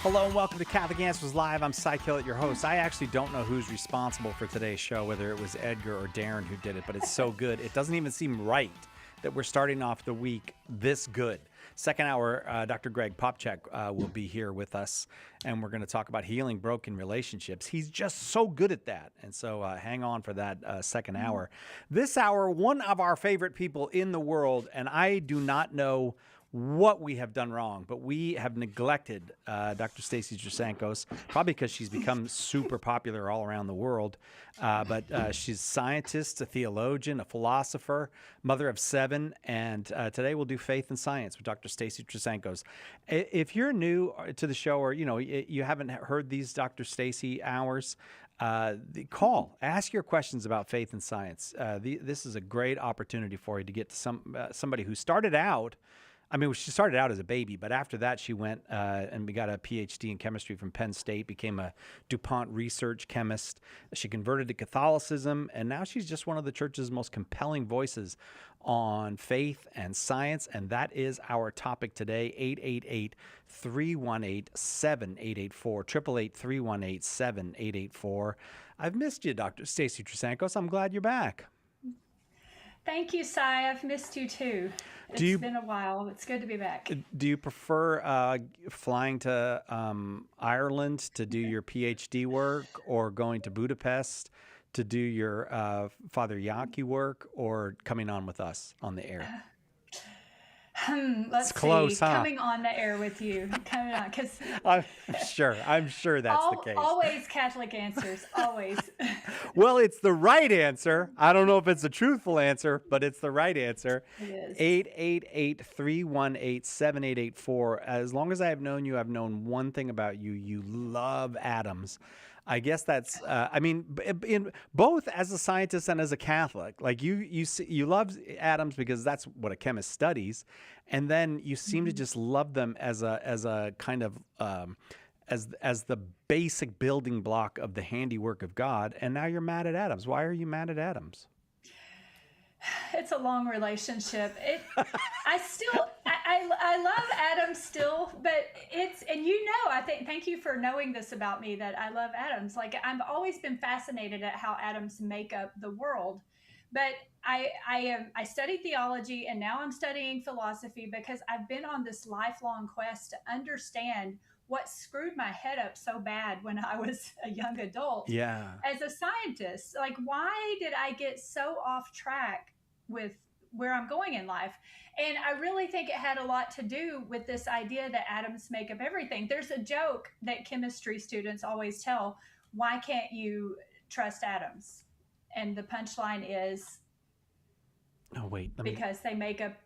Hello and welcome to Catholic Answers Live. I'm Cy Killett, your host. I actually don't know who's responsible for today's show, whether it was Edgar or Darren who did it, but it's so good. It doesn't even seem right that we're starting off the week this good. Second hour, Dr. Greg Popchak will be here with us, and we're going to talk about healing broken relationships. He's just so good at that, and so hang on for that second hour. This hour, one of our favorite people in the world, and I do not know what we have done wrong, but we have neglected Dr. Stacy Trasancos, probably because she's become super popular all around the world. But she's a scientist, a theologian, a philosopher, mother of 7, and today we'll do faith and science with Dr. Stacy Trasancos. If you're new to the show, or you haven't heard these Dr. Stacy hours, call, ask your questions about faith and science. This is a great opportunity for you to get to somebody who started out. I mean, she started out as a baby, but after that she went and got a PhD in chemistry from Penn State, became a DuPont research chemist. She converted to Catholicism, and now she's just one of the church's most compelling voices on faith and science, and that is our topic today, 888-318-7884, 888-318-7884. I've missed you, Dr. Stacy Trasancos. I'm glad you're back. Thank you, Cy. I've missed you too. It's been a while. It's good to be back. Do you prefer flying to Ireland to do your PhD work, or going to Budapest to do your Father Yaki work, or coming on with us on the air? Let's see. Close, huh? Coming on the air with you. Coming on, because I'm sure that's the case. Always Catholic answers, always. Well, it's the right answer. I don't know if it's a truthful answer, but it's the right answer. It is. 888-318-7884. As long as I have known you, I've known one thing about you. You love atoms. I guess that's, in both as a scientist and as a Catholic, like you love atoms because that's what a chemist studies, and then you seem to just love them as a kind of as the basic building block of the handiwork of God. And now you're mad at atoms. Why are you mad at atoms? It's a long relationship. I love atoms still, but thank you for knowing this about me, that I love atoms. Like, I've always been fascinated at how atoms make up the world. But I studied theology, and now I'm studying philosophy because I've been on this lifelong quest to understand what screwed my head up so bad when I was a young adult. Yeah. As a scientist, like, why did I get so off track with where I'm going in life? And I really think it had a lot to do with this idea that atoms make up everything. There's a joke that chemistry students always tell: why can't you trust atoms? And the punchline is, because they make up.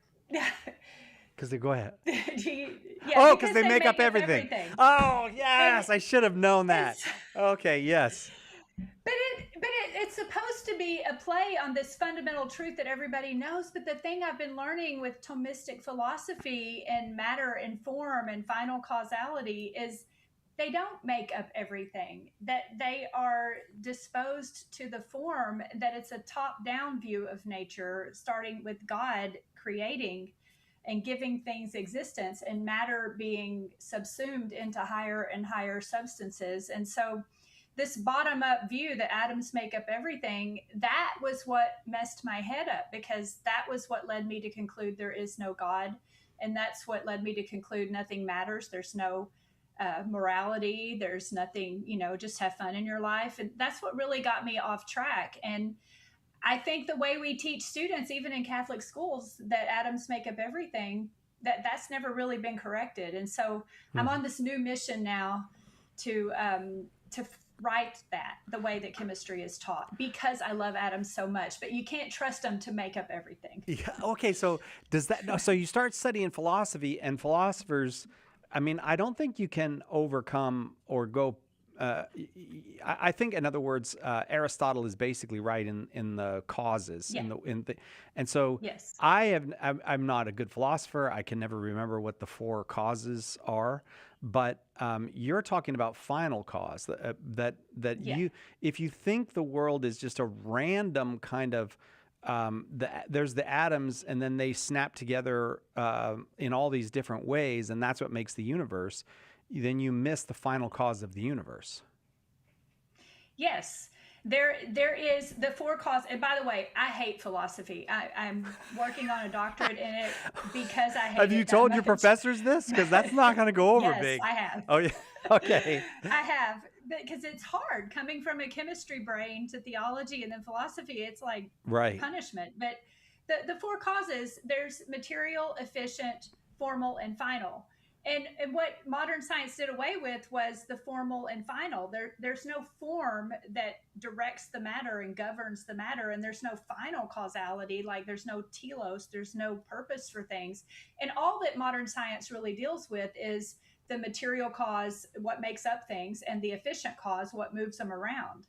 Because they go ahead. Because they make up everything. Oh, yes, I should have known that. Okay, yes. But it's supposed to be a play on this fundamental truth that everybody knows. But the thing I've been learning with Thomistic philosophy and matter and form and final causality is they don't make up everything, that they are disposed to the form, that it's a top-down view of nature, starting with God creating and giving things existence, and matter being subsumed into higher and higher substances. And so this bottom-up view that atoms make up everything, that was what messed my head up, because that was what led me to conclude there is no God. And that's what led me to conclude nothing matters. There's no morality. There's nothing, just have fun in your life. And that's what really got me off track. And I think the way we teach students, even in Catholic schools, that atoms make up everything, that's never really been corrected. And so I'm on this new mission now to write that the way that chemistry is taught, because I love atoms so much. But you can't trust them to make up everything. Yeah. Okay. So so you start studying philosophy, and philosophers, I don't think you can overcome or go. I think, in other words, Aristotle is basically right in the causes. Yeah. And so Yes. I'm not a good philosopher. I can never remember what the 4 causes are. But you're talking about final cause, that Yeah. if you think the world is just a random kind of there's the atoms, and then they snap together in all these different ways, and that's what makes the universe. then you miss the final cause of the universe. Yes. There is the four cause. And by the way, I hate philosophy. I'm working on a doctorate in it because I hate it. Have you told your professors this? Because that's not going to go over Yes, big. I have. Oh, yeah. Okay. I have, because it's hard coming from a chemistry brain to theology and then philosophy. It's like Right. punishment. But the four causes, there's material, efficient, formal, and final. And what modern science did away with was the formal and final. There's no form that directs the matter and governs the matter, and there's no final causality. Like there's no telos, there's no purpose for things. And all that modern science really deals with is the material cause, what makes up things, and the efficient cause, what moves them around.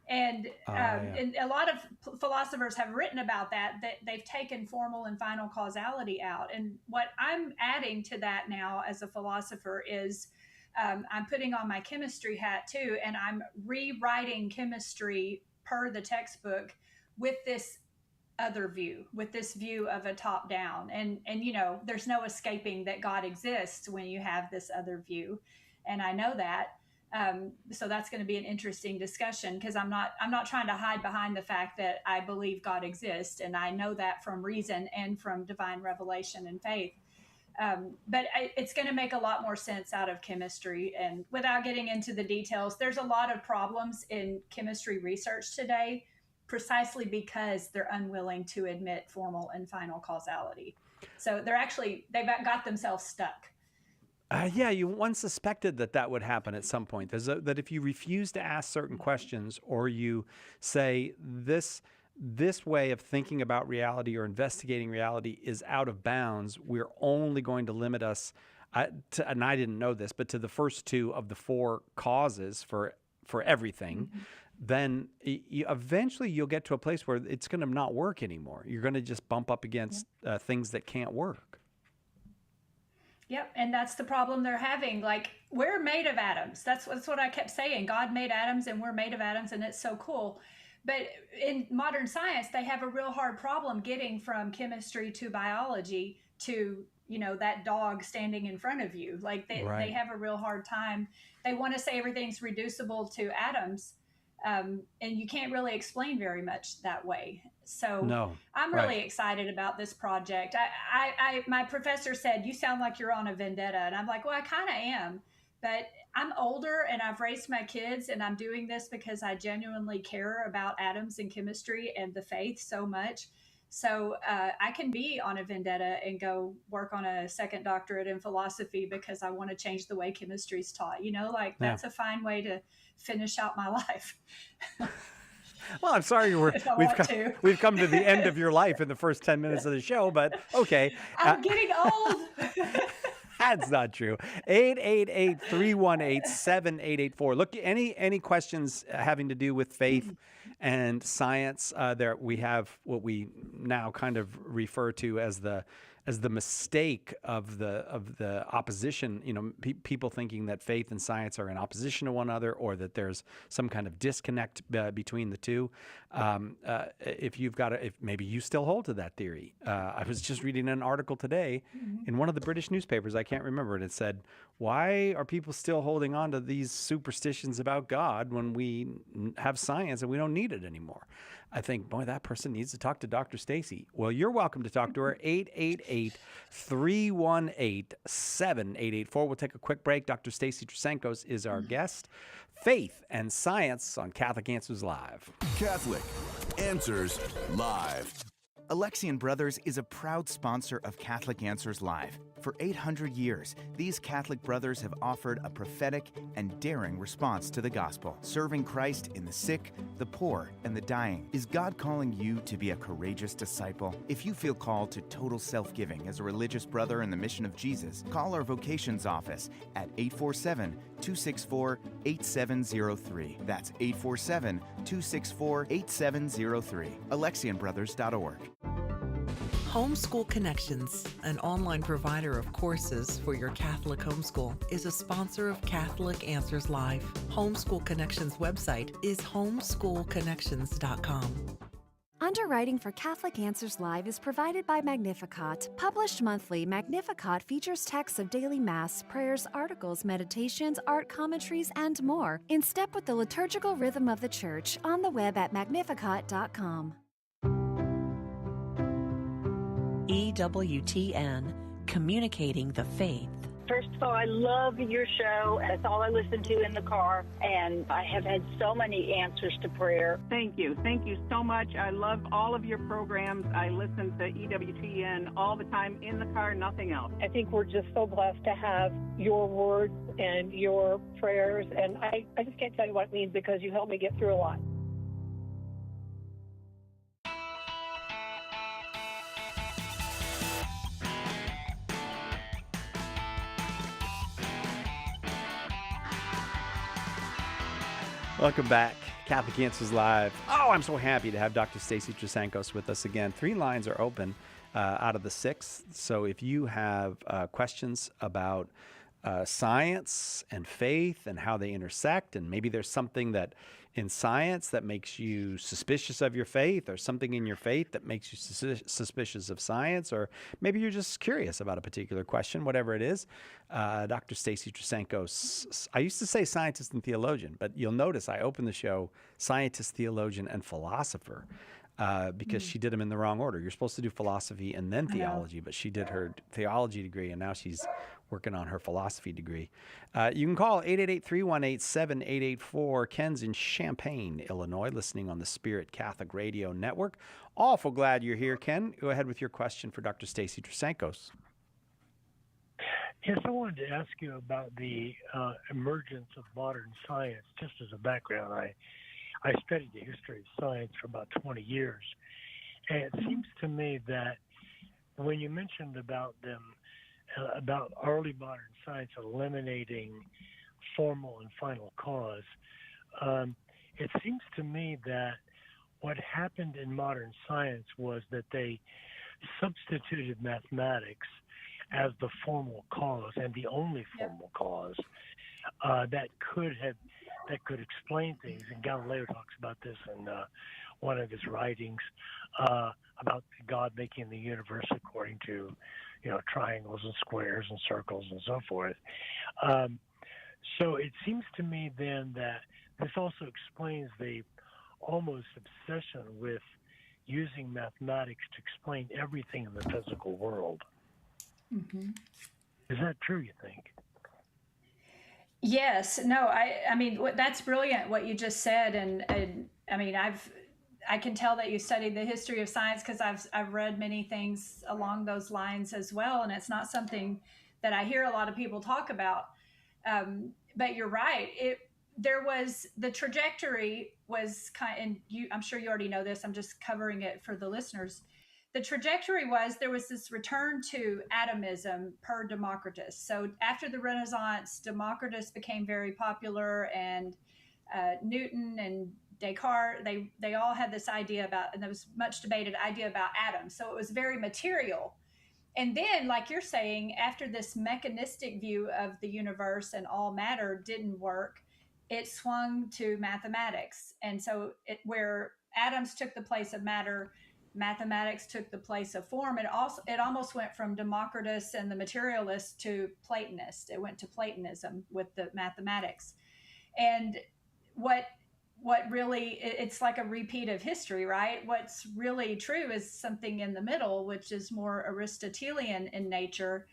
And and a lot of philosophers have written about that they've taken formal and final causality out. And what I'm adding to that now as a philosopher is I'm putting on my chemistry hat too, and I'm rewriting chemistry per the textbook with this other view, with this view of a top down. And there's no escaping that God exists when you have this other view, and I know that. So that's going to be an interesting discussion, because I'm not trying to hide behind the fact that I believe God exists, and I know that from reason and from divine revelation and faith. But it's going to make a lot more sense out of chemistry. And without getting into the details, there's a lot of problems in chemistry research today, precisely because they're unwilling to admit formal and final causality. So they've got themselves stuck. Yeah, you once suspected that would happen at some point. That if you refuse to ask certain questions, or you say this way of thinking about reality or investigating reality is out of bounds, we're only going to limit us, and I didn't know this, but to the first two of the four causes for everything, then eventually you'll get to a place where it's going to not work anymore. You're going to just bump up against things that can't work. Yep, and that's the problem they're having. Like, we're made of atoms. That's what I kept saying. God made atoms, and we're made of atoms, and it's so cool. But in modern science, they have a real hard problem getting from chemistry to biology to, that dog standing in front of you. Like, they have a real hard time. They want to say everything's reducible to atoms, and you can't really explain very much that way. So I'm really excited about this project. My professor said, "You sound like you're on a vendetta." And I'm like, well, I kind of am, but I'm older and I've raised my kids, and I'm doing this because I genuinely care about atoms and chemistry and the faith so much. So I can be on a vendetta and go work on a second doctorate in philosophy because I want to change the way chemistry is taught. That's a fine way to finish out my life. Well, I'm sorry we've come to the end of your life in the first 10 minutes of the show, but okay. I'm getting old. That's not true. 888-318-7884. Look, any questions having to do with faith and science, there we have what we now kind of refer to as the mistake of the opposition. People thinking that faith and science are in opposition to one another, or that there's some kind of disconnect between the two. If maybe you still hold to that theory. I was just reading an article today in one of the British newspapers. I can't remember it. It said, "Why are people still holding on to these superstitions about God when we have science and we don't need it anymore?" I think, boy, that person needs to talk to Dr. Stacy. Well, you're welcome to talk to her. 888-318-7884. We'll take a quick break. Dr. Stacy Trasancos is our guest. Faith and Science on Catholic Answers Live. Catholic Answers Live. Alexian Brothers is a proud sponsor of Catholic Answers Live. For 800 years, these Catholic brothers have offered a prophetic and daring response to the gospel, serving Christ in the sick, the poor, and the dying. Is God calling you to be a courageous disciple? If you feel called to total self-giving as a religious brother in the mission of Jesus, call our vocations office at 847-264-8703. That's 847-264-8703. AlexianBrothers.org. Homeschool Connections, an online provider of courses for your Catholic homeschool, is a sponsor of Catholic Answers Live. Homeschool Connections website is homeschoolconnections.com. Underwriting for Catholic Answers Live is provided by Magnificat. Published monthly, Magnificat features texts of daily Mass, prayers, articles, meditations, art commentaries, and more, in step with the liturgical rhythm of the Church, on the web at magnificat.com. EWTN, communicating the faith. First of all, I love your show. That's all I listen to in the car, and I have had so many answers to prayer. Thank you. Thank you so much. I love all of your programs. I listen to EWTN all the time in the car, nothing else. I think we're just so blessed to have your words and your prayers, and I just can't tell you what it means because you helped me get through a lot. Welcome back. Catholic Answers Live. Oh, I'm so happy to have Dr. Stacy Trasancos with us again. 3 lines are open out of the 6. So if you have questions about science and faith and how they intersect, and maybe there's something that in science that makes you suspicious of your faith, or something in your faith that makes you suspicious of science, or maybe you're just curious about a particular question, whatever it is, Dr. Stacy Trasancos, I used to say scientist and theologian, but you'll notice I opened the show scientist, theologian, and philosopher. Because she did them in the wrong order. You're supposed to do philosophy and then theology, but she did her theology degree, and now she's working on her philosophy degree. You can call 888-318-7884. Ken's in Champaign, Illinois, listening on the Spirit Catholic Radio Network. Awful glad you're here, Ken. Go ahead with your question for Dr. Stacy Trasancos. Yes, I wanted to ask you about the emergence of modern science. Just as a background, I studied the history of science for about 20 years, and it seems to me that when you mentioned about early modern science eliminating formal and final cause, it seems to me that what happened in modern science was that they substituted mathematics as the formal cause and the only formal cause that could explain things. And Galileo talks about this in one of his writings about God making the universe according to, triangles and squares and circles and so forth. So it seems to me then that this also explains the almost obsession with using mathematics to explain everything in the physical world. Mm-hmm. Is that true, you think? Yes. No, I mean, that's brilliant what you just said. And I mean, I can tell that you studied the history of science because I've read many things along those lines as well. And it's not something that I hear a lot of people talk about. But you're right. The trajectory was and I'm sure you already know this. I'm just covering it for the listeners. The trajectory was there was this return to atomism per Democritus. So after the Renaissance, Democritus became very popular, and Newton and Descartes, they all had this idea about, and there was much debated idea about atoms. So it was very material. And then, like you're saying, after this mechanistic view of the universe and all matter didn't work, it swung to mathematics. And so where atoms took the place of matter, mathematics took the place of form. It almost went from Democritus and the materialists to Platonists. It went to Platonism with the mathematics. And what really, it's like a repeat of history, right? What's really true is something in the middle, which is more Aristotelian in nature.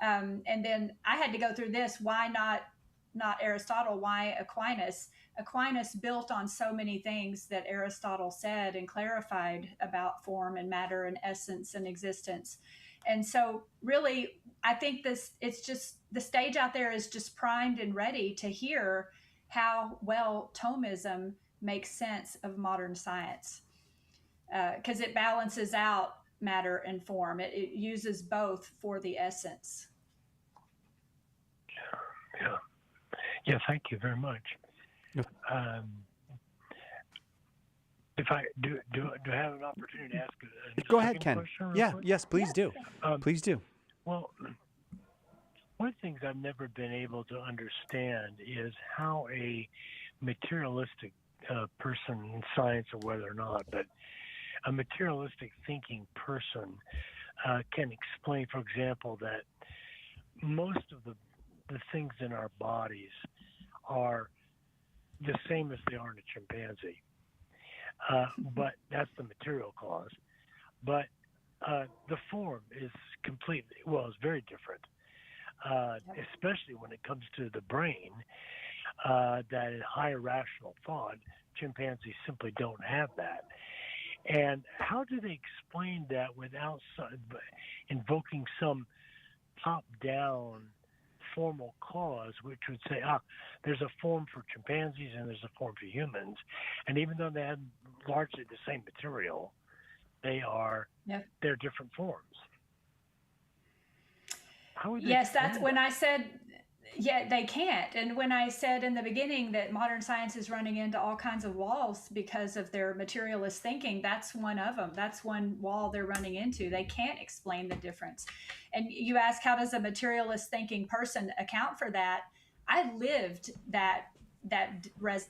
And then I had to go through this. Why not Aristotle? Why Aquinas? Aquinas built on so many things that Aristotle said and clarified about form and matter and essence and existence. And so really, I think it's just the stage out there is just primed and ready to hear how well Thomism makes sense of modern science, because it balances out matter and form. It uses both for the essence. Yeah, thank you very much. If I do I have an opportunity to ask Go ahead, Ken. Yeah, yes, please do. Please do. Well, one of the things I've never been able to understand is how a materialistic person in science, or whether or not, but a materialistic thinking person can explain, for example, that most of the things in our bodies are the same as they are in a chimpanzee. But that's the material cause. But the form is completely, well, it's very different, especially when it comes to the brain, that in higher rational thought, chimpanzees simply don't have that. And how do they explain that without invoking some top-down formal cause, which would say, there's a form for chimpanzees and there's a form for humans, and even though they have largely the same material, they're different forms. How would they Yes, that's explain when that? I said, they can't. And when I said in the beginning that modern science is running into all kinds of walls because of their materialist thinking, that's one of them. That's one wall they're running into. They can't explain the difference. And you ask, how does a materialist thinking person account for that? I lived that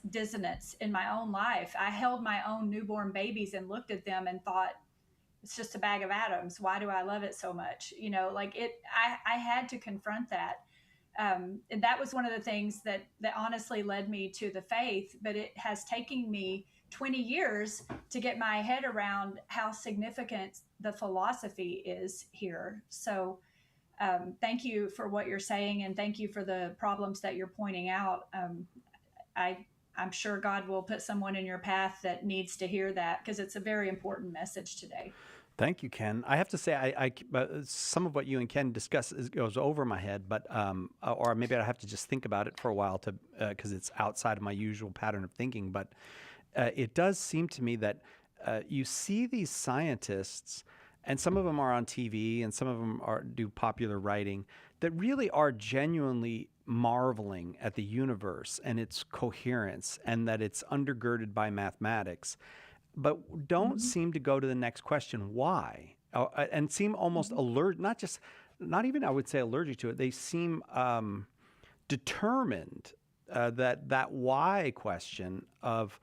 dissonance in my own life. I held my own newborn babies and looked at them and thought, it's just a bag of atoms. Why do I love it so much? I had to confront that. And that was one of the things that honestly led me to the faith, but it has taken me 20 years to get my head around how significant the philosophy is here. So thank you for what you're saying, and thank you for the problems that you're pointing out. I'm sure God will put someone in your path that needs to hear that, because it's a very important message today. Thank you, Ken. I have to say, some of what you and Ken discuss goes over my head, but or maybe I have to just think about it for a while because it's outside of my usual pattern of thinking. But it does seem to me that you see these scientists, and some of them are on TV, and some of them do popular writing, that really are genuinely marveling at the universe and its coherence, and that it's undergirded by mathematics, but don't seem to go to the next question, why? And seem almost alert, not even I would say allergic to it. They seem determined that why question of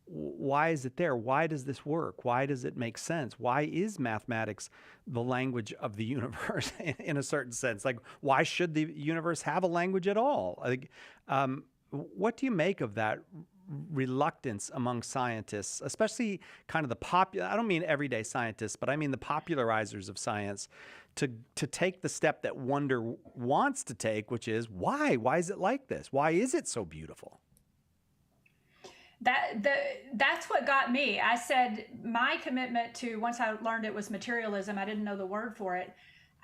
why is it there? Why does this work? Why does it make sense? Why is mathematics the language of the universe in a certain sense? Like, why should the universe have a language at all? What do you make of that reluctance among scientists, especially kind of the popular, I don't mean everyday scientists, but I mean the popularizers of science, to take the step that wonder wants to take, which is why? Why is it like this? Why is it so beautiful? That's what got me. I said my commitment to, once I learned it was materialism, I didn't know the word for it.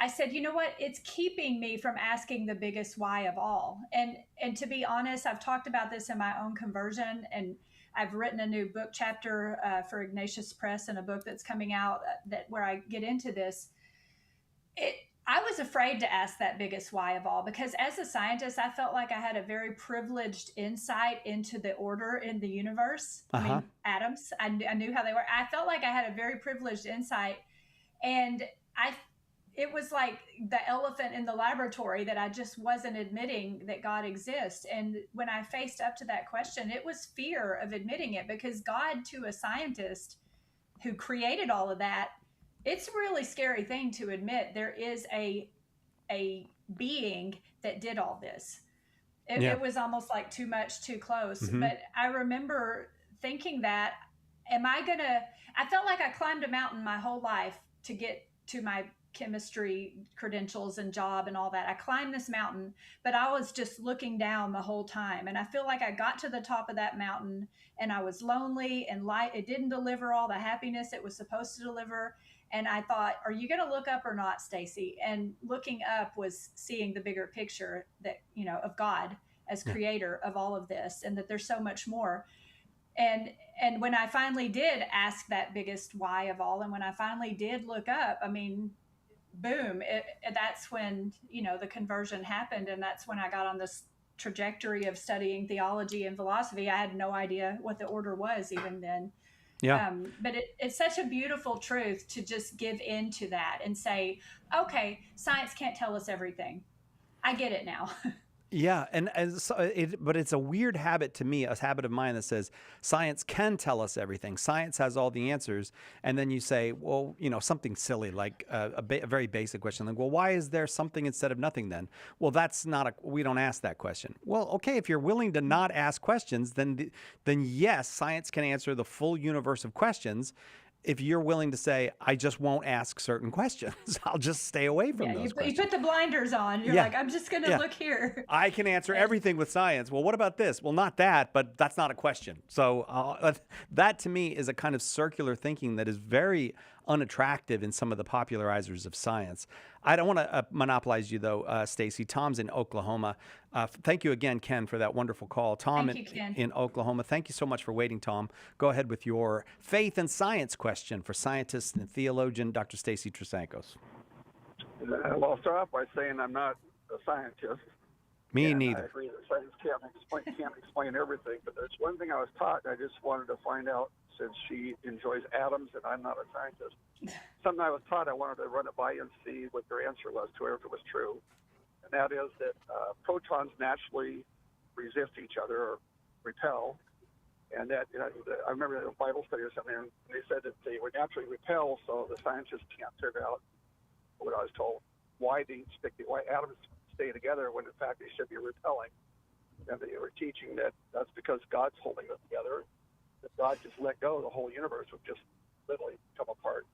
I said, you know what? It's keeping me from asking the biggest why of all. And to be honest, I've talked about this in my own conversion, and I've written a new book chapter for Ignatius Press, and a book that's coming out where I get into this. I was afraid to ask that biggest why of all, because as a scientist, I felt like I had a very privileged insight into the order in the universe. I mean, atoms, I knew how they were. I felt like I had a very privileged insight, and it was like the elephant in the laboratory that I just wasn't admitting that God exists. And when I faced up to that question, it was fear of admitting it, because God, to a scientist who created all of that, it's a really scary thing to admit there is a being that did all this. It was almost like too much, too close. Mm-hmm. But I remember thinking that, I felt like I climbed a mountain my whole life to get to my chemistry credentials and job and all that. I climbed this mountain, but I was just looking down the whole time. And I feel like I got to the top of that mountain and I was lonely, and it didn't deliver all the happiness it was supposed to deliver. And I thought, are you going to look up or not, Stacy? And looking up was seeing the bigger picture that, of God as creator of all of this, and that there's so much more. And when I finally did ask that biggest why of all, and when I finally did look up, I mean, boom, that's when, the conversion happened. And that's when I got on this trajectory of studying theology and philosophy. I had no idea what the order was even then. Yeah. But it's such a beautiful truth to just give into that and say, okay, science can't tell us everything. I get it now. Yeah, and so but it's a weird habit to me, a habit of mine that says science can tell us everything. Science has all the answers, and then you say, well, something silly like a very basic question, like, well, why is there something instead of nothing then? Well, that's not we don't ask that question. Well, okay, if you're willing to not ask questions, then yes, science can answer the full universe of questions. If you're willing to say, I just won't ask certain questions, I'll just stay away from those questions. You put the blinders on. You're like, I'm just going to look here. I can answer everything with science. Well, what about this? Well, not that, but that's not a question. So that to me is a kind of circular thinking that is very unattractive in some of the popularizers of science. I don't want to monopolize you, though, Stacy. Tom's in Oklahoma. Thank you again, Ken, for that wonderful call. Tom in Oklahoma. Thank you so much for waiting, Tom. Go ahead with your faith and science question for scientist and theologian Dr. Stacy Trasancos. Well, I'll start off by saying I'm not a scientist. Me neither. I agree that science can't explain everything, but there's one thing I was taught, and I just wanted to find out, since she enjoys atoms and I'm not a scientist. Something I was taught, I wanted to run it by you and see what their answer was to it, if it was true. And that is that protons naturally resist each other or repel. And that, I remember in a Bible study or something, and they said that they would naturally repel, so the scientists can't figure out what I was told, why atoms stay together when in fact they should be repelling. And they were teaching that that's because God's holding them together. If God just let go, the whole universe would just literally come apart.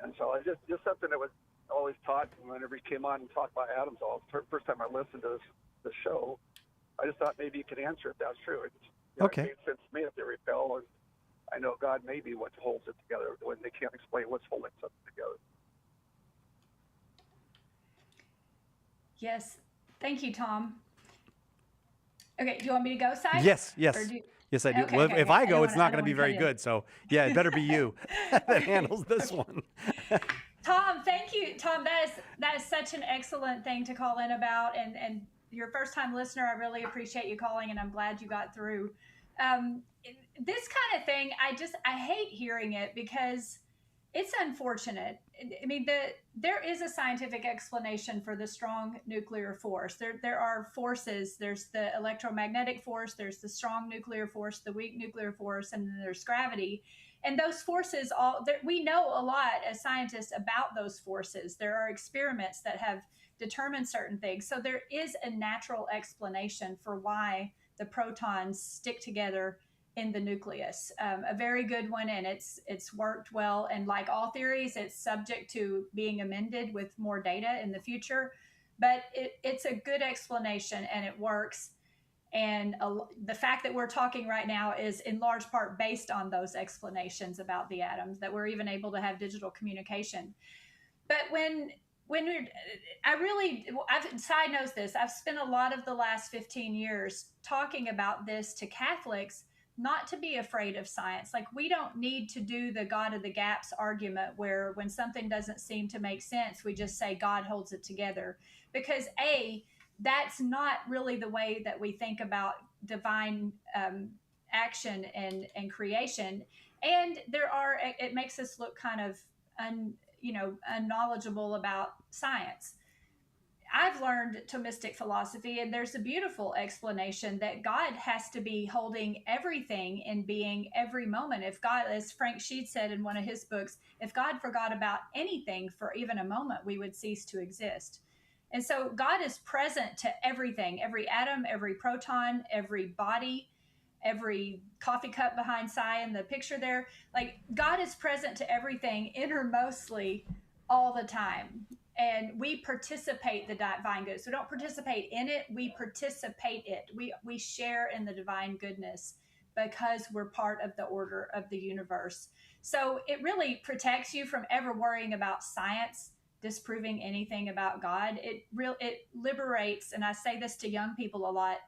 And so I just something that was always taught whenever he came on and talked about atoms. First time I listened to the show, I just thought maybe you could answer if that's true. It made sense to me if they repel, and I know God may be what holds it together when they can't explain what's holding something together. Yes. Thank you, Tom. Okay, do you want me to go, Si? Yes. Yes, I do. Okay, well, okay, if okay. I go, it's not going to be very cut good. So, yeah, it better be you that handles this one. Tom, thank you. Tom, that is such an excellent thing to call in about. And you're a first-time listener. I really appreciate you calling, and I'm glad you got through. This kind of thing, I hate hearing it because it's unfortunate. I mean, there is a scientific explanation for the strong nuclear force. There are forces. There's the electromagnetic force, there's the strong nuclear force, the weak nuclear force, and then there's gravity. And those forces, we know a lot as scientists about those forces. There are experiments that have determined certain things. So there is a natural explanation for why the protons stick together in the nucleus, a very good one, and it's worked well. And like all theories, it's subject to being amended with more data in the future, but it's a good explanation and it works. And the fact that we're talking right now is in large part based on those explanations about the atoms, that we're even able to have digital communication. But Side knows this, I've spent a lot of the last 15 years talking about this to Catholics, not to be afraid of science. Like, we don't need to do the God of the gaps argument where when something doesn't seem to make sense, we just say God holds it together. Because that's not really the way that we think about divine action and creation. And it makes us look kind of unknowledgeable about science. I've learned Thomistic philosophy, and there's a beautiful explanation that God has to be holding everything in being every moment. If God, as Frank Sheed said in one of his books, if God forgot about anything for even a moment, we would cease to exist. And so God is present to everything, every atom, every proton, every body, every coffee cup behind Si in the picture there. Like, God is present to everything innermostly all the time. And we participate the divine good. So we don't participate in it, we participate it. We share in the divine goodness because we're part of the order of the universe. So it really protects you from ever worrying about science disproving anything about God. It liberates, and I say this to young people a lot,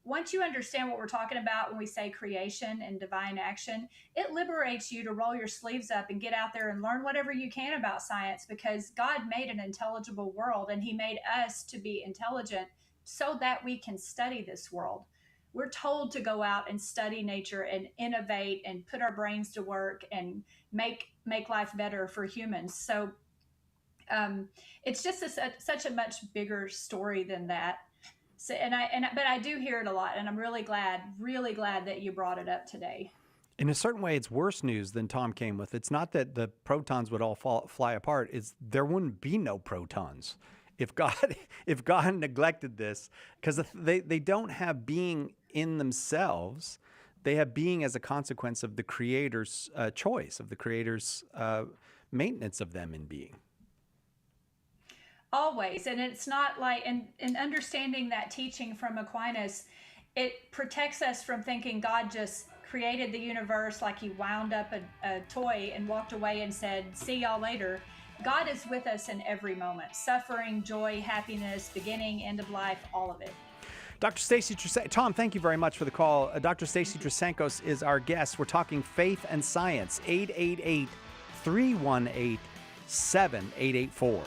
once you understand what we're talking about when we say creation and divine action, it liberates you to roll your sleeves up and get out there and learn whatever you can about science, because God made an intelligible world and he made us to be intelligent so that we can study this world. We're told to go out and study nature and innovate and put our brains to work and make life better for humans. So it's just such a much bigger story than that. So, but I do hear it a lot, and I'm really glad that you brought it up today. In a certain way, it's worse news than Tom came with. It's not that the protons would all fly apart. It's there wouldn't be no protons if God neglected this, because they don't have being in themselves. They have being as a consequence of the Creator's choice, of the Creator's maintenance of them in being. Always. And it's not like, and understanding that teaching from Aquinas, it protects us from thinking God just created the universe like he wound up a toy and walked away and said, see y'all later. God is with us in every moment, suffering, joy, happiness, beginning, end of life, all of it. Dr. Stacy Trasancos, Tom, thank you very much for the call. Dr. Stacy Trasancos is our guest. We're talking faith and science. 888-318-7884.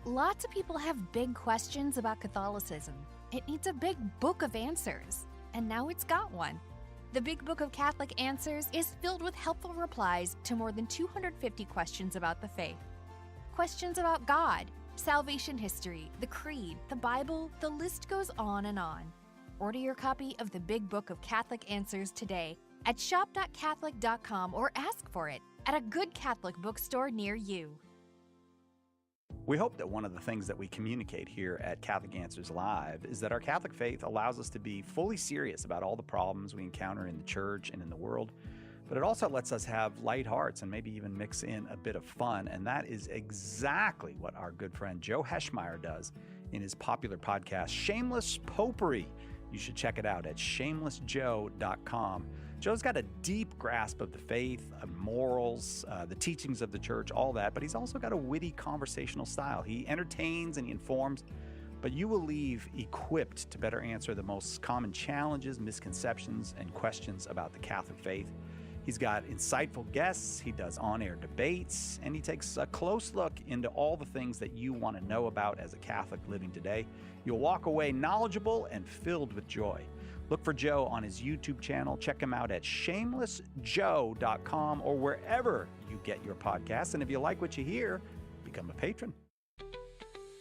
Lots of people have big questions about Catholicism. It needs a big book of answers, and now it's got one. The Big Book of Catholic Answers is filled with helpful replies to more than 250 questions about the faith. Questions about God, salvation history, the Creed, the Bible, the list goes on and on. Order your copy of the Big Book of Catholic Answers today at shop.catholic.com or ask for it at a good Catholic bookstore near you. We hope that one of the things that we communicate here at Catholic Answers Live is that our Catholic faith allows us to be fully serious about all the problems we encounter in the church and in the world, but it also lets us have light hearts and maybe even mix in a bit of fun, and that is exactly what our good friend Joe Heschmeyer does in his popular podcast, Shameless Popery. You should check it out at shamelessjoe.com. Joe's got a deep grasp of the faith, morals, the teachings of the church, all that, but he's also got a witty conversational style. He entertains and he informs, but you will leave equipped to better answer the most common challenges, misconceptions, and questions about the Catholic faith. He's got insightful guests, he does on-air debates, and he takes a close look into all the things that you want to know about as a Catholic living today. You'll walk away knowledgeable and filled with joy. Look for Joe on his YouTube channel. Check him out at shamelessjoe.com or wherever you get your podcasts. And if you like what you hear, become a patron.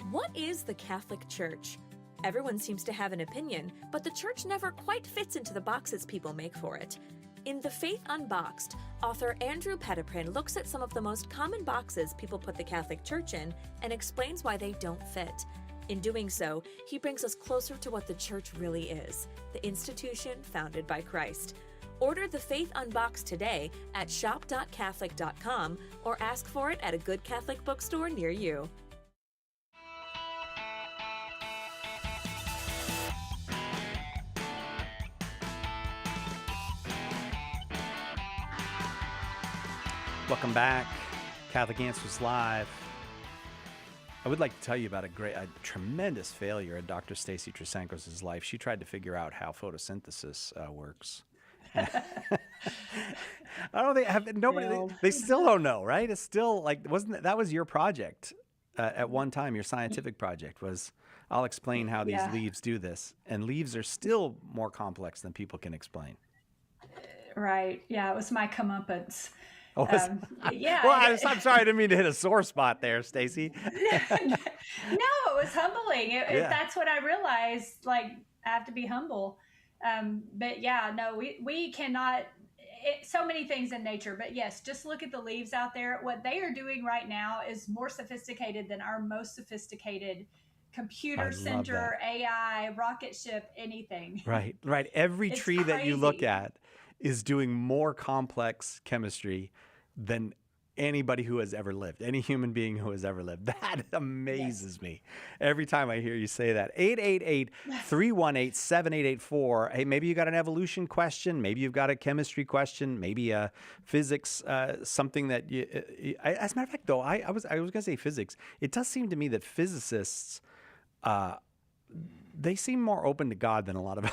What is the Catholic Church? Everyone seems to have an opinion, but the church never quite fits into the boxes people make for it. In The Faith Unboxed, author Andrew Petiprin looks at some of the most common boxes people put the Catholic Church in and explains why they don't fit. In doing so, he brings us closer to what the church really is, the institution founded by Christ. Order The Faith Unboxed today at shop.catholic.com or ask for it at a good Catholic bookstore near you. Welcome back. Catholic Answers Live. I would like to tell you about a tremendous failure in Dr. Stacy Trasancos' life. She tried to figure out how photosynthesis works. I don't think they still don't know, right? It's still like, that was your project at one time? Your scientific project was, I'll explain how these leaves do this, and leaves are still more complex than people can explain. Right? Yeah, it was my comeuppance. Oh, yeah. Well, I'm sorry, I didn't mean to hit a sore spot there, Stacy. No, it was humbling. That's what I realized. Like, I have to be humble. But yeah, no, we cannot. So many things in nature, but yes, just look at the leaves out there. What they are doing right now is more sophisticated than our most sophisticated computer center, AI, rocket ship, anything. Right. Every tree that you look at is doing more complex chemistry than anybody who has ever lived, any human being who has ever lived. That amazes me every time I hear you say that. 888-318-7884. Hey, maybe you got an evolution question. Maybe you've got a chemistry question. Maybe a physics, something that you, as a matter of fact, though, I was going to say physics. It does seem to me that physicists, they seem more open to God than a lot of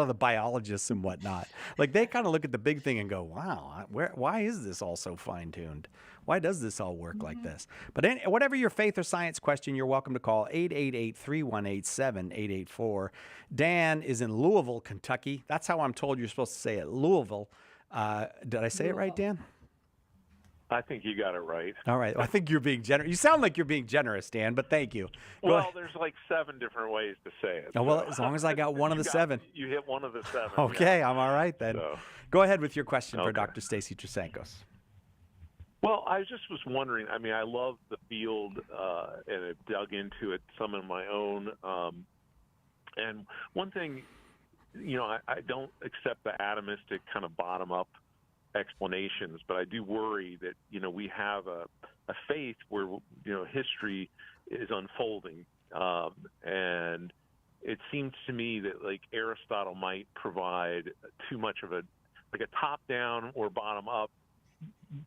the biologists and whatnot. Like, they kind of look at the big thing and go, "Wow, why is this all so fine-tuned? Why does this all work like this?" But whatever your faith or science question, you're welcome to call 888-318-7884. Dan is in Louisville, Kentucky. That's how I'm told you're supposed to say it, Louisville. Did I say it right, Dan? I think you got it right. All right. Well, I think you're being generous. You sound like you're being generous, Dan, but thank you. Well, there's like 7 different ways to say it. Oh, well, as long as I got one of the 7. You hit one of the 7. Okay, yeah. I'm all right then. So, go ahead with your question for okay. Dr. Stacy Trasancos. Well, I just was wondering, I mean, I love the field and I've dug into it some of my own. And one thing, you know, I don't accept the atomistic kind of bottom-up explanations, but I do worry that, you know, we have a faith where, you know, history is unfolding. And it seems to me that, like, Aristotle might provide too much of a top-down or bottom-up.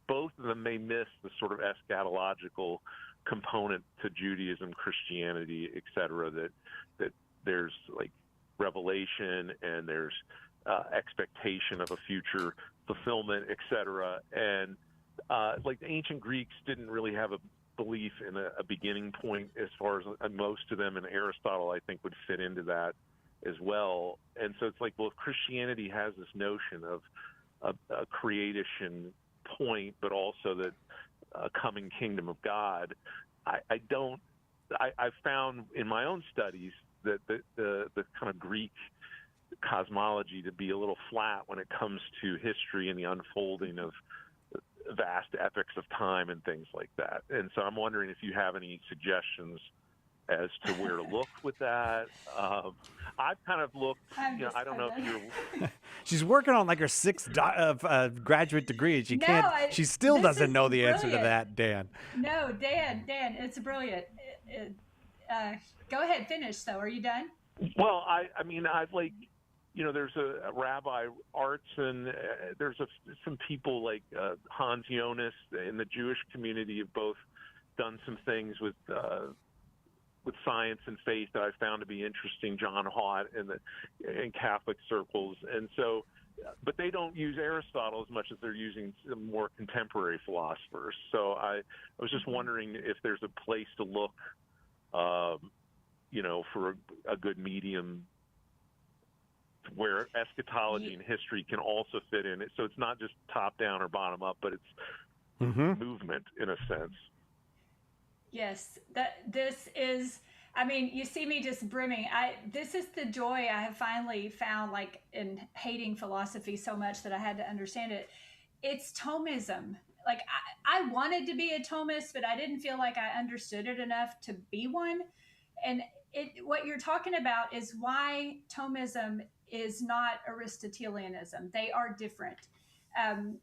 Both of them may miss the sort of eschatological component to Judaism, Christianity, et cetera, that there's like revelation and there's expectation of a future fulfillment, et cetera. And like the ancient Greeks didn't really have a belief in a beginning point as far as most of them, and Aristotle, I think, would fit into that as well. And so it's like, well, if Christianity has this notion of a creation point, but also that coming kingdom of God, I've found in my own studies that the kind of Greek cosmology to be a little flat when it comes to history and the unfolding of vast epochs of time and things like that. And so I'm wondering if you have any suggestions as to where to look with that. I've kind of looked, you know, I don't know if you're... She's working on like her 6th graduate degree. She can't. She still doesn't know the answer to that, Dan. No, Dan, it's brilliant. Go ahead, finish though. Are you done? Well, I mean, I've like, you know, there's a Rabbi Artson, there's some people like Hans Jonas in the Jewish community have both done some things with science and faith that I found to be interesting. John Haught in Catholic circles, and so, but they don't use Aristotle as much as they're using some more contemporary philosophers. So I was just wondering if there's a place to look, you know, for a good medium where eschatology and history can also fit in it. So it's not just top down or bottom up, but it's movement in a sense. Yes, this is, I mean, you see me just brimming. This is the joy I have finally found, like, in hating philosophy so much that I had to understand it. It's Thomism. Like, I wanted to be a Thomist, but I didn't feel like I understood it enough to be one. And what you're talking about is why Thomism is not Aristotelianism. They are different.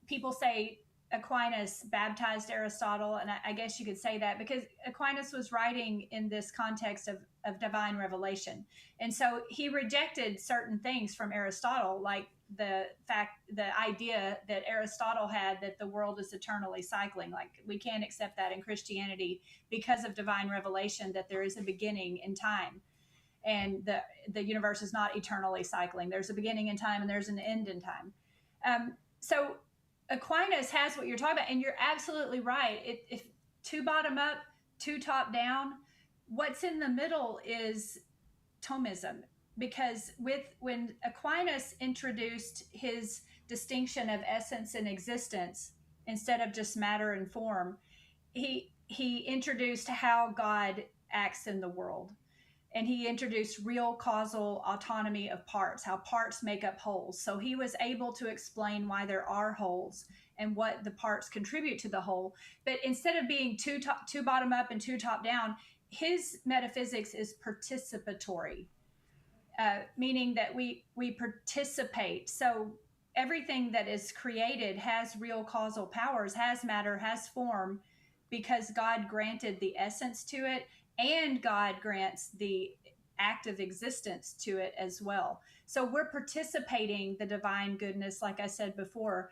People say Aquinas baptized Aristotle, and I guess you could say that because Aquinas was writing in this context of divine revelation. And so he rejected certain things from Aristotle, like the idea that Aristotle had that the world is eternally cycling. Like, we can't accept that in Christianity because of divine revelation, that there is a beginning in time. And the universe is not eternally cycling. There's a beginning in time and there's an end in time. So Aquinas has what you're talking about, and you're absolutely right. If 2 bottom up, 2 top down, what's in the middle is Thomism. Because when Aquinas introduced his distinction of essence and existence instead of just matter and form, he introduced how God acts in the world. And he introduced real causal autonomy of parts, how parts make up wholes. So he was able to explain why there are wholes and what the parts contribute to the whole. But instead of being 2 bottom up and 2 top down, his metaphysics is participatory, meaning that we participate. So everything that is created has real causal powers, has matter, has form, because God granted the essence to it. And God grants the active existence to it as well. So we're participating the divine goodness, like I said before.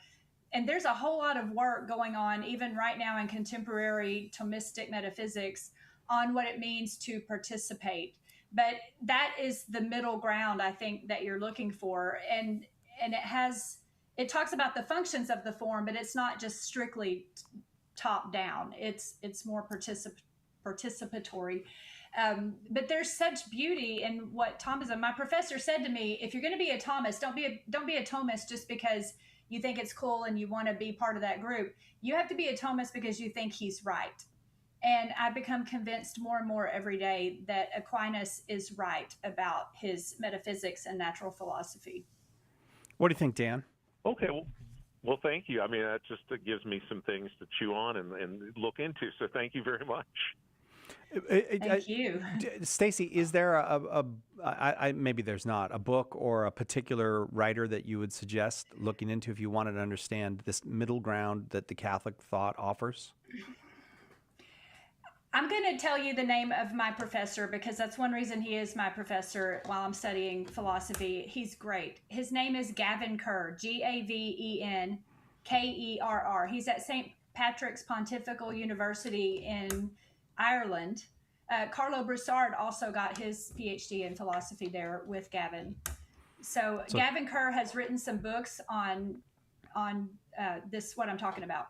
And there's a whole lot of work going on, even right now in contemporary Thomistic metaphysics, on what it means to participate. But that is the middle ground, I think, that you're looking for. And it talks about the functions of the form, but it's not just strictly top down. It's more participatory. But there's such beauty in what Thomism. My professor said to me, if you're going to be a Thomist, don't be a Thomist just because you think it's cool and you want to be part of that group. You have to be a Thomist because you think he's right. And I become convinced more and more every day that Aquinas is right about his metaphysics and natural philosophy. What do you think, Dan? Okay, well, thank you. I mean, that just gives me some things to chew on and look into. So thank you very much. Thank you. Stacy, is there maybe there's not, a book or a particular writer that you would suggest looking into if you wanted to understand this middle ground that the Catholic thought offers? I'm going to tell you the name of my professor because that's one reason he is my professor while I'm studying philosophy. He's great. His name is Gavin Kerr, Gavenkerr. He's at St. Patrick's Pontifical University in Ireland. Carlo Broussard also got his PhD in philosophy there with Gavin. So Gavin Kerr has written some books on this, what I'm talking about.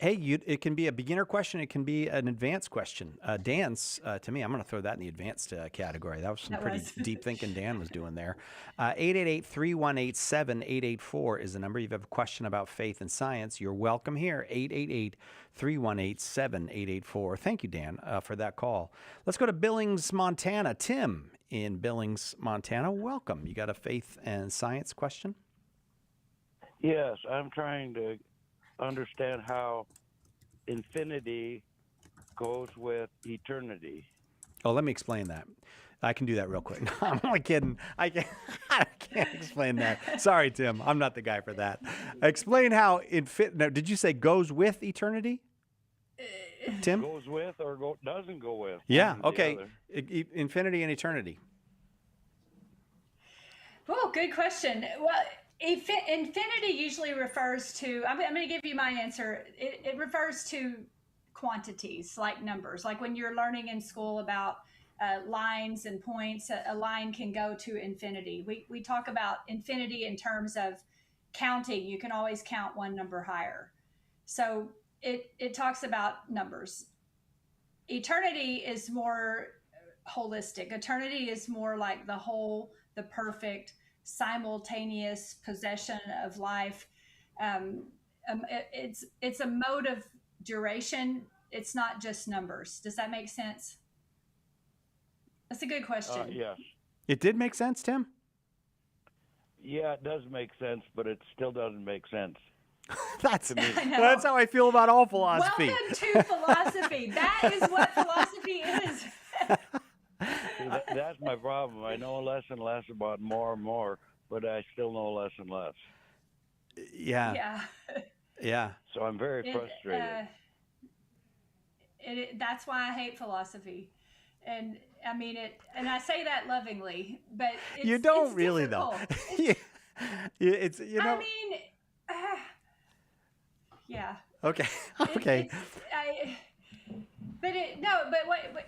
It can be a beginner question. It can be an advanced question. Dan's, to me, I'm going to throw that in the advanced category. That was some pretty deep thinking Dan was doing there. 888-318-7884 is the number. If you have a question about faith and science, you're welcome here. 888-318-7884. Thank you, Dan, for that call. Let's go to Billings, Montana. Tim in Billings, Montana. Welcome. You got a faith and science question? Yes, I'm trying to understand how infinity goes with eternity. Oh, let me explain that. I can do that real quick. No, I'm only kidding. I can't explain that. Sorry, Tim. I'm not the guy for that. Explain how now, did you say goes with eternity? Tim? Goes with or doesn't go with. Yeah, okay. Infinity and eternity. Oh, good question. Well, infinity usually refers to, I'm going to give you my answer. It refers to quantities, like numbers. Like when you're learning in school about lines and points, a line can go to infinity. We talk about infinity in terms of counting. You can always count one number higher. So it talks about numbers. Eternity is more holistic. Eternity is more like the whole, the perfect, simultaneous possession of life. It's a mode of duration. It's not just numbers. Does that make sense? That's a good question. Yes. It did make sense, Tim? Yeah, it does make sense, but it still doesn't make sense. That's how I feel about all philosophy. Welcome to philosophy. That is what philosophy is. See, that's my problem. I know less and less about more and more, but I still know less and less. Yeah. Yeah. So I'm very frustrated. That's why I hate philosophy. And I mean it, and I say that lovingly, but you don't it's really difficult. though. It's I mean, yeah. Okay.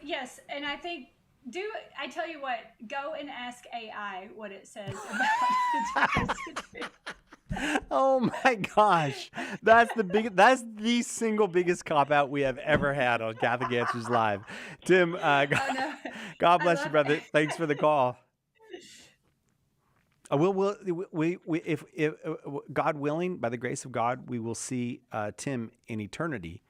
Yes, and I think I tell you what, go and ask AI what it says about Oh my gosh. That's the single biggest cop out we have ever had on Catholic Answers Live. Tim, God bless you, brother. Thanks for the call. If God willing, by the grace of God, we will see Tim in eternity,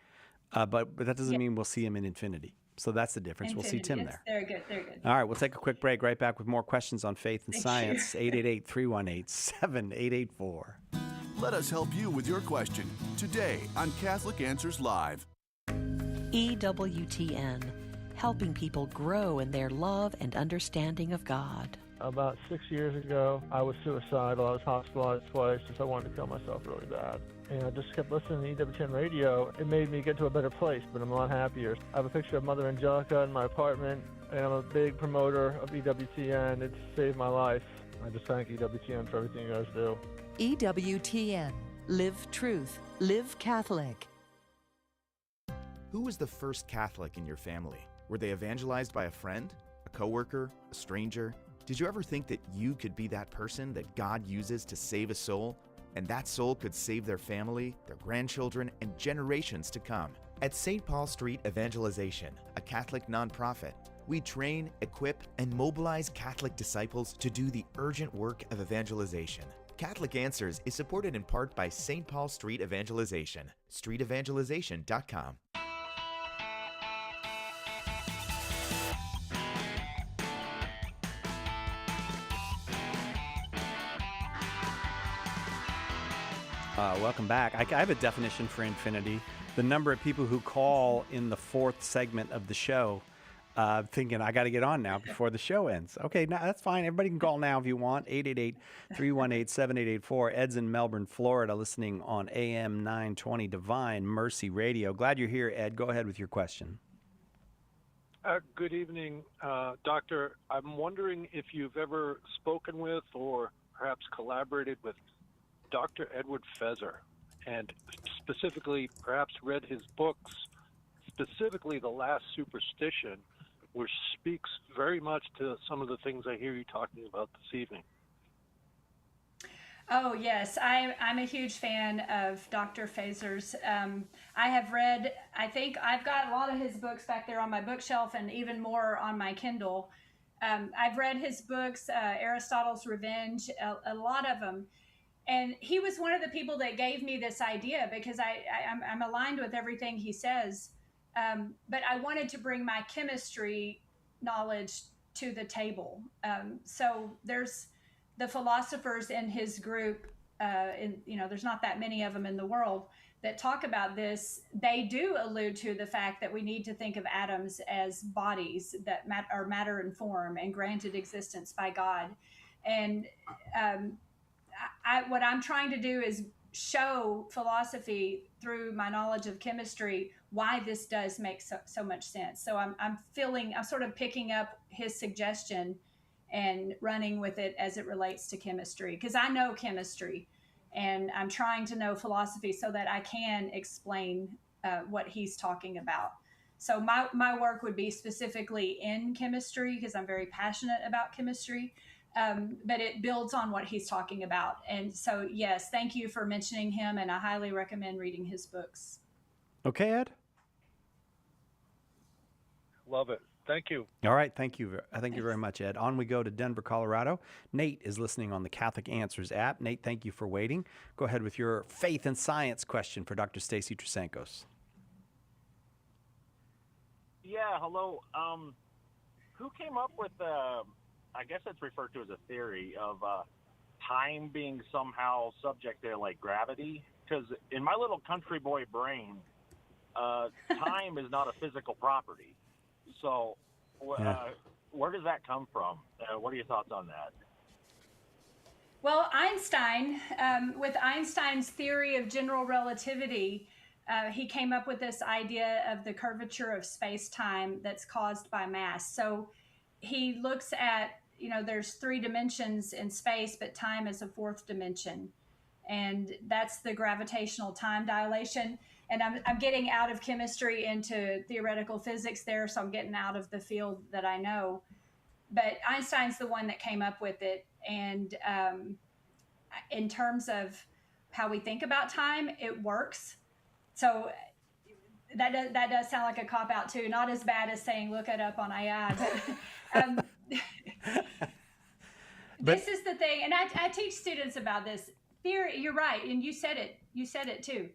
but that doesn't mean we'll see him in infinity. So that's the difference. Infinity. We'll see Tim Yes, there. They're good. All right, we'll take a quick break. Right back with more questions on faith and science. 888-318-7884. Let us help you with your question today on Catholic Answers Live. EWTN, helping people grow in their love and understanding of God. About 6 years ago, I was suicidal. I was hospitalized twice because I wanted to kill myself really bad. And I just kept listening to EWTN radio. It made me get to a better place, but I'm a lot happier. I have a picture of Mother Angelica in my apartment, and I'm a big promoter of EWTN. It's saved my life. I just thank EWTN for everything you guys do. EWTN. Live truth. Live Catholic. Who was the first Catholic in your family? Were they evangelized by a friend, a coworker, a stranger? Did you ever think that you could be that person that God uses to save a soul? And that soul could save their family, their grandchildren, and generations to come. At St. Paul Street Evangelization, a Catholic nonprofit, we train, equip, and mobilize Catholic disciples to do the urgent work of evangelization. Catholic Answers is supported in part by St. Paul Street Evangelization, streetevangelization.com. Welcome back. I have a definition for infinity. The number of people who call in the fourth segment of the show thinking, I got to get on now before the show ends. Okay, now that's fine. Everybody can call now if you want. 888-318-7884. Ed's in Melbourne, Florida, listening on AM 920 Divine Mercy Radio. Glad you're here, Ed. Go ahead with your question. Good evening, Doctor. I'm wondering if you've ever spoken with or perhaps collaborated with Dr. Edward Feser, and specifically perhaps read his books, specifically The Last Superstition, which speaks very much to some of the things I hear you talking about this evening. Oh, yes. I'm a huge fan of Dr. Feser's. I have read, I think I've got a lot of his books back there on my bookshelf and even more on my Kindle. I've read his books, Aristotle's Revenge, a lot of them. And he was one of the people that gave me this idea because I'm aligned with everything he says. But I wanted to bring my chemistry knowledge to the table. So there's the philosophers in his group, there's not that many of them in the world that talk about this. They do allude to the fact that we need to think of atoms as bodies that are matter and form and granted existence by God. And what I'm trying to do is show philosophy through my knowledge of chemistry why this does make so much sense. So I'm sort of picking up his suggestion and running with it as it relates to chemistry, because I know chemistry and I'm trying to know philosophy so that I can explain what he's talking about. So my work would be specifically in chemistry because I'm very passionate about chemistry. But it builds on what he's talking about. And so, yes, thank you for mentioning him, and I highly recommend reading his books. Okay, Ed? Love it. Thank you. All right, thank you. Thank you very much, Ed. On we go to Denver, Colorado. Nate is listening on the Catholic Answers app. Nate, thank you for waiting. Go ahead with your faith and science question for Dr. Stacy Trasancos. Yeah, hello. Who came up with I guess it's referred to as a theory of time being somehow subject to like gravity? Because in my little country boy brain, time is not a physical property. So where does that come from? What are your thoughts on that? Well, Einstein, with Einstein's theory of general relativity, he came up with this idea of the curvature of space-time that's caused by mass. So he looks at, there's 3 dimensions in space, but time is a 4th dimension. And that's the gravitational time dilation. And I'm getting out of chemistry into theoretical physics there, so I'm getting out of the field that I know. But Einstein's the one that came up with it. And in terms of how we think about time, it works. So that does sound like a cop-out too. Not as bad as saying look it up on AI, but this is the thing. And I teach students about this. Theory, you're right, and you said it too.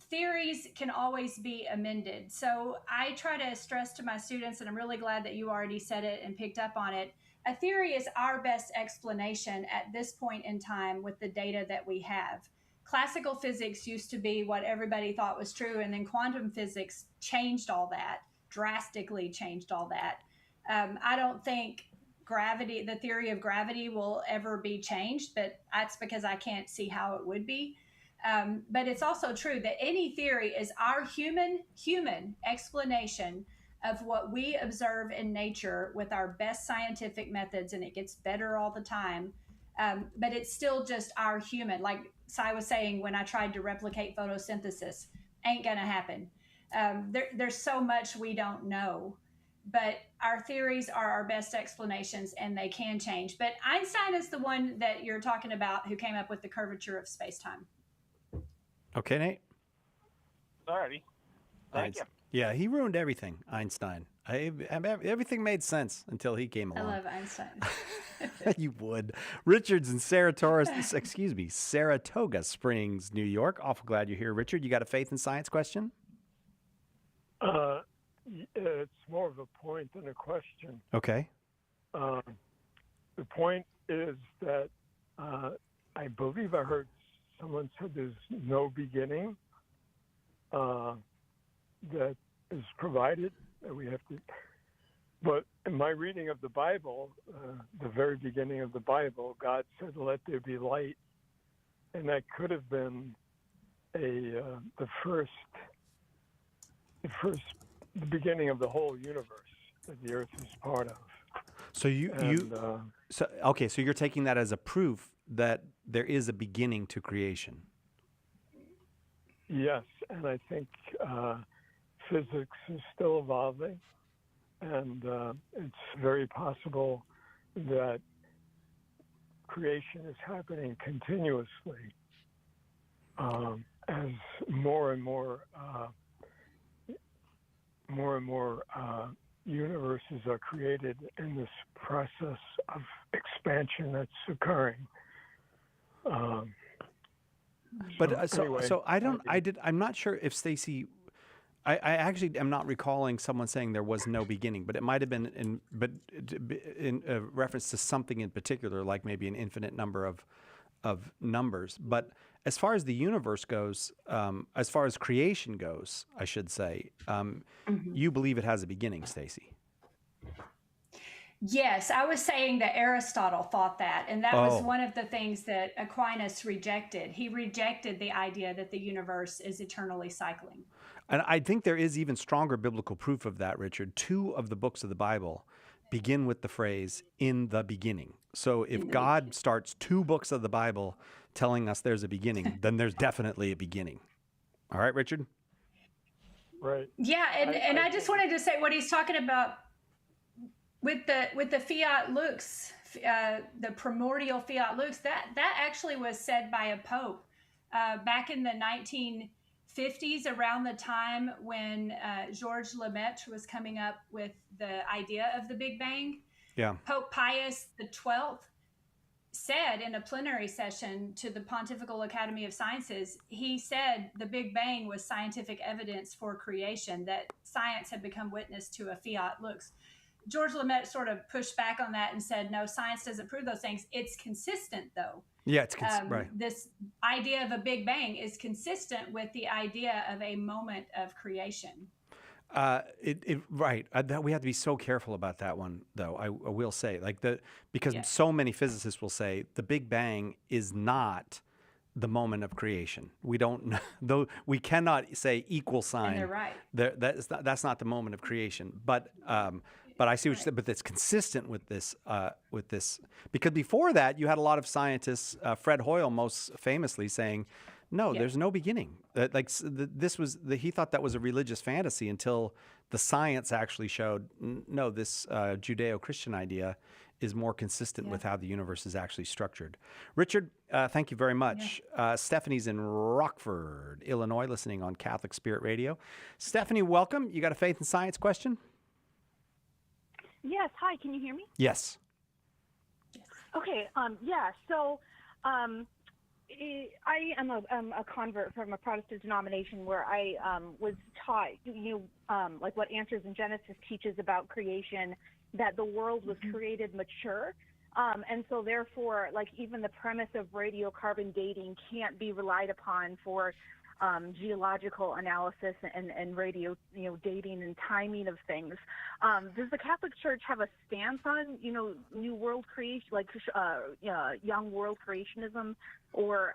Theories can always be amended. So I try to stress to my students, and I'm really glad that you already said it and picked up on it. A theory is our best explanation at this point in time with the data that we have. Classical physics used to be what everybody thought was true, and then quantum physics changed all that, drastically changed all that. I don't think gravity, the theory of gravity, will ever be changed, but that's because I can't see how it would be. But it's also true that any theory is our human explanation of what we observe in nature with our best scientific methods, and it gets better all the time. But it's still just our human. Like Cy was saying, when I tried to replicate photosynthesis, ain't gonna happen. There's so much we don't know, but our theories are our best explanations, and they can change. But Einstein is the one that you're talking about who came up with the curvature of space-time. Okay, Nate. Alrighty. Thank you. Yeah, he ruined everything, Einstein. Everything made sense until he came I along. love Einstein. You would. Richard's in Saratoga Springs, New York. Awful glad you're here, Richard. You got a faith and science question? It's more of a point than a question. Okay. The point is that I believe I heard someone said there's no beginning that is provided, that we have to. But in my reading of the Bible, the very beginning of the Bible, God said, "Let there be light," and that could have been the beginning of the whole universe that the Earth is part of. So so you're taking that as a proof that there is a beginning to creation. Yes, and I think physics is still evolving, and it's very possible that creation is happening continuously as more and more universes are created in this process of expansion that's occurring. I'm not sure if Stacy. I actually am not recalling someone saying there was no beginning, but it might have been in reference to something in particular, like maybe an infinite number of numbers. But as far as the universe goes, as far as creation goes, I should say, you believe it has a beginning, Stacy. Yes, I was saying that Aristotle thought that, and that was one of the things that Aquinas rejected. He rejected the idea that the universe is eternally cycling. And I think there is even stronger biblical proof of that, Richard. 2 of the books of the Bible begin with the phrase, "in the beginning." So if God starts 2 books of the Bible telling us there's a beginning, then there's definitely a beginning. All right, Richard? Right. Yeah, and I just wanted to say what he's talking about with the fiat lux, the primordial fiat lux, that actually was said by a pope back in the 1950s, around the time when Georges Lemaitre was coming up with the idea of the Big Bang. Yeah. Pope Pius XII said in a plenary session to the Pontifical Academy of Sciences, he said the Big Bang was scientific evidence for creation, that science had become witness to a fiat lux. George Lemaitre sort of pushed back on that and said, no, science doesn't prove those things. It's consistent, though. Yeah, it's right. This idea of a Big Bang is consistent with the idea of a moment of creation. Right. We have to be so careful about that one, though. I will say, because so many physicists will say the Big Bang is not the moment of creation. We don't, though we cannot say equal sign. And they're right. That's not the moment of creation. But I see what you said. But that's consistent with this. Because before that, you had a lot of scientists, Fred Hoyle most famously, saying, no, there's no beginning. He thought that was a religious fantasy until the science actually showed, no, this Judeo-Christian idea is more consistent with how the universe is actually structured. Richard, thank you very much. Stephanie's in Rockford, Illinois, listening on Catholic Spirit Radio. Stephanie, welcome. You got a faith and science question? Yes. Hi. Can you hear me? Yes. Okay. So, I am a convert from a Protestant denomination where I was taught, like what Answers in Genesis teaches about creation, that the world was created mature. And so therefore, like even the premise of radiocarbon dating can't be relied upon for geological analysis and radio, dating and timing of things. Does the Catholic Church have a stance on, new world creation, like young world creationism, or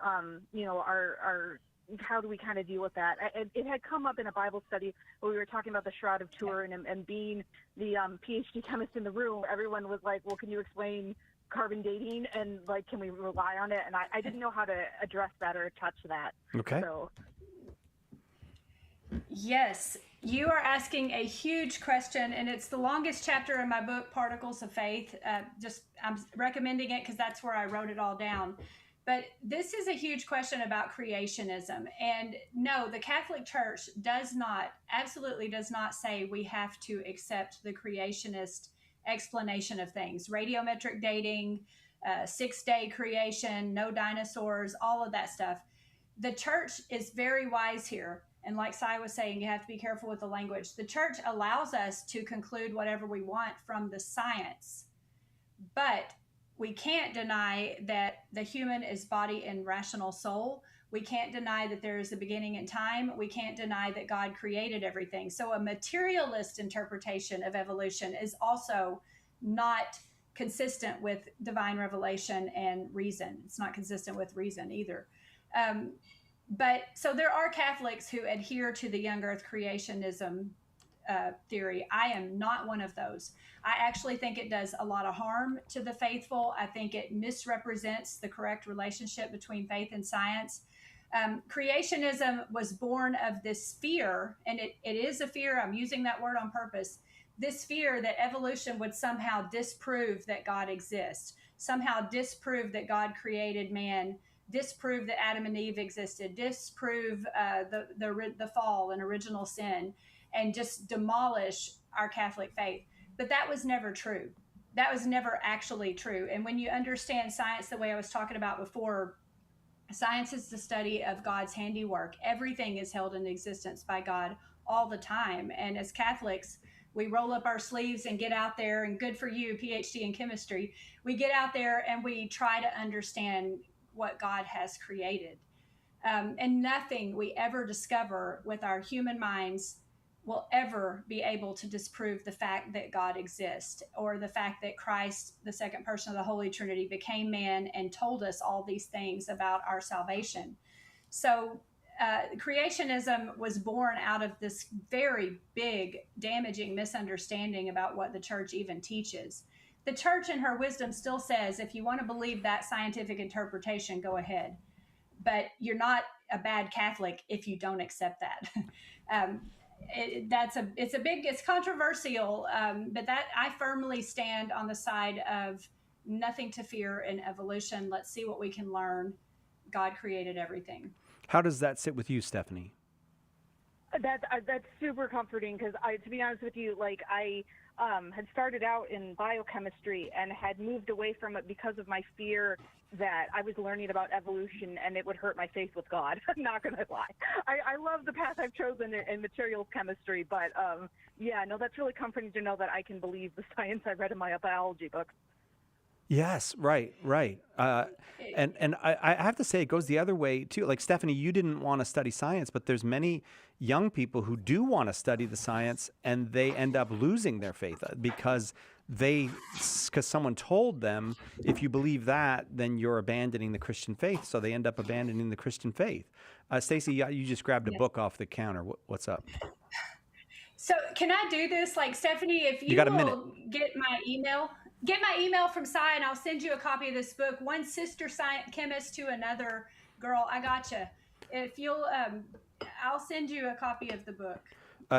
how do we kind of deal with that? It had come up in a Bible study where we were talking about the Shroud of Turin, and being the PhD chemist in the room, everyone was like, well, can you explain carbon dating, and like, can we rely on it? And I didn't know how to address that or touch that. Okay. So. Yes, you are asking a huge question, and it's the longest chapter in my book, Particles of Faith. I'm recommending it because that's where I wrote it all down. But this is a huge question about creationism. And no, the Catholic Church absolutely does not say we have to accept the creationist explanation of things. Radiometric dating, 6-day creation, no dinosaurs, all of that stuff. The church is very wise here. And like Sai was saying, you have to be careful with the language. The church allows us to conclude whatever we want from the science, but we can't deny that the human is body and rational soul. We can't deny that there is a beginning in time. We can't deny that God created everything. So a materialist interpretation of evolution is also not consistent with divine revelation and reason. It's not consistent with reason either. But so there are Catholics who adhere to the young earth creationism theory. I am not one of those. I actually think it does a lot of harm to the faithful. I think it misrepresents the correct relationship between faith and science. Creationism was born of this fear, and it is a fear. I'm using that word on purpose. This fear that evolution would somehow disprove that God exists, somehow disprove that God created man, disprove that Adam and Eve existed, disprove the fall and original sin, and just demolish our Catholic faith. But that was never true. That was never actually true. And when you understand science the way I was talking about before, science is the study of God's handiwork. Everything is held in existence by God all the time. And as Catholics, we roll up our sleeves and get out there, and good for you, PhD in chemistry. We get out there and we try to understand what God has created. And nothing we ever discover with our human minds will ever be able to disprove the fact that God exists, or the fact that Christ, the second person of the Holy Trinity, became man and told us all these things about our salvation. So creationism was born out of this very big, damaging misunderstanding about what the church even teaches. The church in her wisdom still says, if you want to believe that scientific interpretation, go ahead. But you're not a bad Catholic if you don't accept that. It's controversial, but that I firmly stand on the side of nothing to fear in evolution. Let's see what we can learn. God created everything. How does that sit with you, Stephanie? That's super comforting, because to be honest with you, like I had started out in biochemistry and had moved away from it because of my fear that I was learning about evolution and it would hurt my faith with God. I'm not going to lie. I love the path I've chosen in materials chemistry, but that's really comforting to know that I can believe the science I read in my biology books. Yes, right. And I have to say, it goes the other way too. Like Stephanie, you didn't want to study science, but there's many young people who do want to study the science, and they end up losing their faith because someone told them, if you believe that, then you're abandoning the Christian faith. So they end up abandoning the Christian faith. Stacy, you just grabbed a book off the counter. What's up? So can I do this? Like, Stephanie, if you got a will minute. get my email from Sai, and I'll send you a copy of this book, One Sister Science Chemist to Another Girl. I gotcha. If you'll, I'll send you a copy of the book.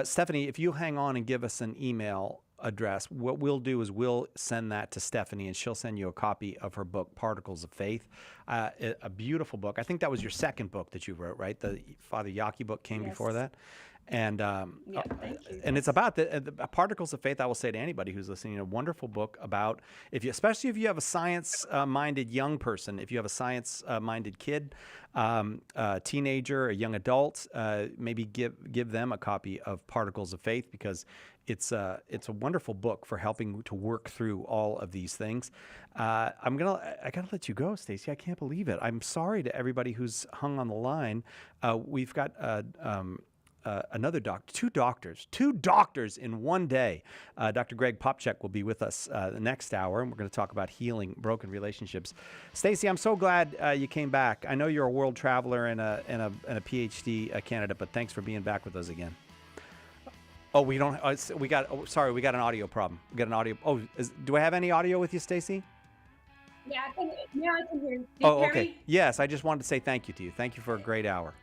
Stephanie, if you hang on and give us an email address, what we'll do is we'll send that to Stephanie, and she'll send you a copy of her book, Particles of Faith, a beautiful book. I think that was your second book that you wrote, right? The Father Yaki book came before that. And and it's about the Particles of Faith. I will say to anybody who's listening, a wonderful book about, especially if you have a science-minded young person, if you have a science-minded kid, teenager, a young adult, maybe give them a copy of Particles of Faith, because it's a wonderful book for helping to work through all of these things. I gotta let you go, Stacy. I can't believe it. I'm sorry to everybody who's hung on the line. We've got another two doctors in one day. Dr. Greg Popchak will be with us the next hour, and we're going to talk about healing broken relationships. Stacy, I'm so glad you came back. I know you're a world traveler and a PhD candidate, but thanks for being back with us again. Oh, we don't. We got an audio problem. We got an audio. Oh, do I have any audio with you, Stacy? Yeah, I can hear you. Oh, okay. Yes, I just wanted to say thank you to you. Thank you for a great hour.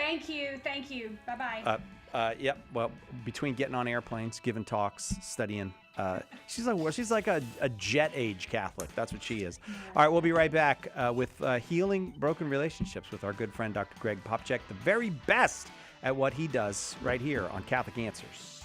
Thank you. Bye-bye. Yep. Well, between getting on airplanes, giving talks, studying, she's like a jet age Catholic. That's what she is. All right, we'll be right back with healing broken relationships with our good friend Dr. Greg Popcak, the very best at what he does right here on Catholic Answers.